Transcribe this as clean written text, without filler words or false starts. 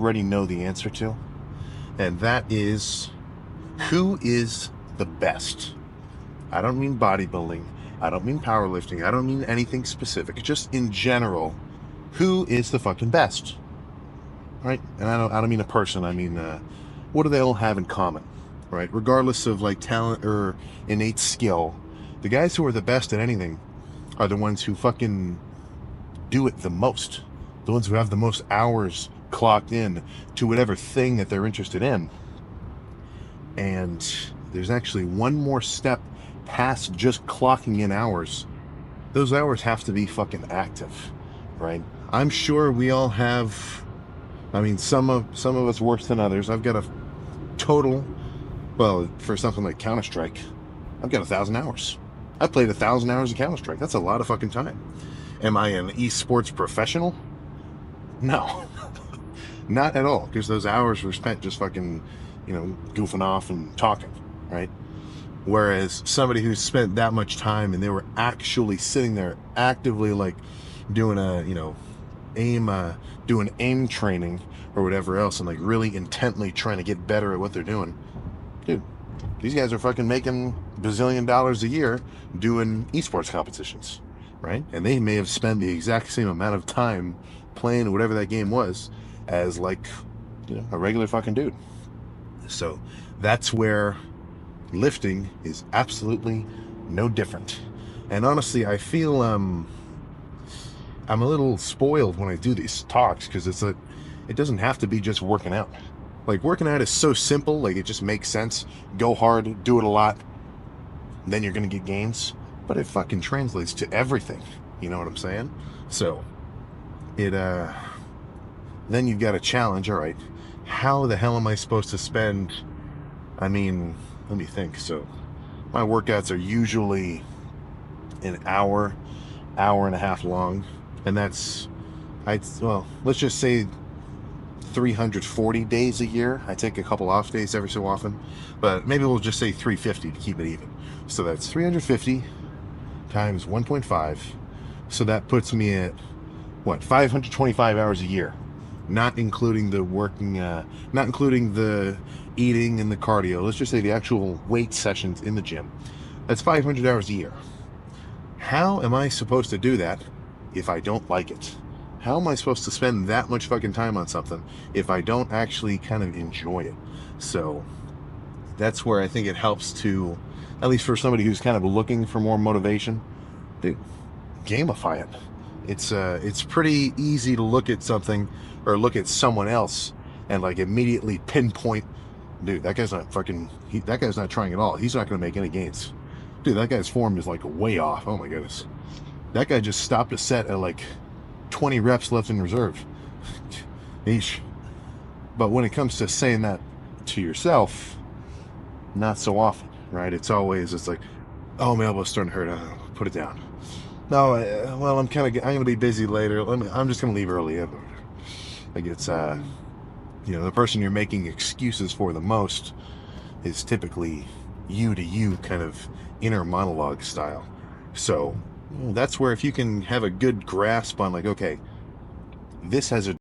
already know the answer to, and that is, who is the best? I don't mean bodybuilding. I don't mean powerlifting. I don't mean anything specific. Just in general, who is the fucking best? Right? And I don't mean a person. I mean, what do they all have in common? Right? Regardless of like talent or innate skill, the guys who are the best at anything are the ones who fucking do it the most. The ones who have the most hours clocked in to whatever thing that they're interested in. And there's actually one more step past just clocking in hours. Those hours have to be fucking active, right? I'm sure we all have, I mean, some of us worse than others. I've got a total, well, for something like Counter-Strike, I've got 1,000 hours. I played 1,000 hours of Counter-Strike. That's a lot of fucking time. Am I an esports professional? No. Not at all, because those hours were spent just fucking, goofing off and talking, right? Whereas somebody who spent that much time and they were actually sitting there actively like doing doing aim training or whatever else, and like really intently trying to get better at what they're doing. Dude, these guys are fucking making bazillion dollars a year doing esports competitions, right? And they may have spent the exact same amount of time playing whatever that game was as like, a regular fucking dude. So that's where lifting is absolutely no different. And honestly, I feel I'm a little spoiled when I do these talks, because it doesn't have to be just working out. Like, working out is so simple, like it just makes sense. Go hard, do it a lot, then you're gonna get gains. But it fucking translates to everything. You know what I'm saying? So then you've got a challenge. All right, how the hell am I supposed to spend, I mean, let me think. So my workouts are usually an hour and a half long, and that's, let's just say 340 days a year. I take a couple off days every so often, but maybe we'll just say 350 to keep it even. So that's 350 times 1.5. So that puts me at, 525 hours a year, not including the working, not including the eating and the cardio. Let's just say the actual weight sessions in the gym. That's 500 hours a year. How am I supposed to do that if I don't like it? How am I supposed to spend that much fucking time on something if I don't actually kind of enjoy it? So that's where I think it helps to, at least for somebody who's kind of looking for more motivation, dude, gamify it. It's pretty easy to look at something or look at someone else and like immediately pinpoint, dude, that guy's not that guy's not trying at all. He's not going to make any gains. Dude, that guy's form is like way off. Oh my goodness. That guy just stopped a set at like 20 reps left in reserve. Eesh. But when it comes to saying that to yourself, not so often, right? It's like, oh, my elbow's starting to hurt. Put it down. No, well, I'm going to be busy later. I'm just going to leave early. Like, it's, the person you're making excuses for the most is typically you to you kind of inner monologue style. So that's where, if you can have a good grasp on like, okay, this has a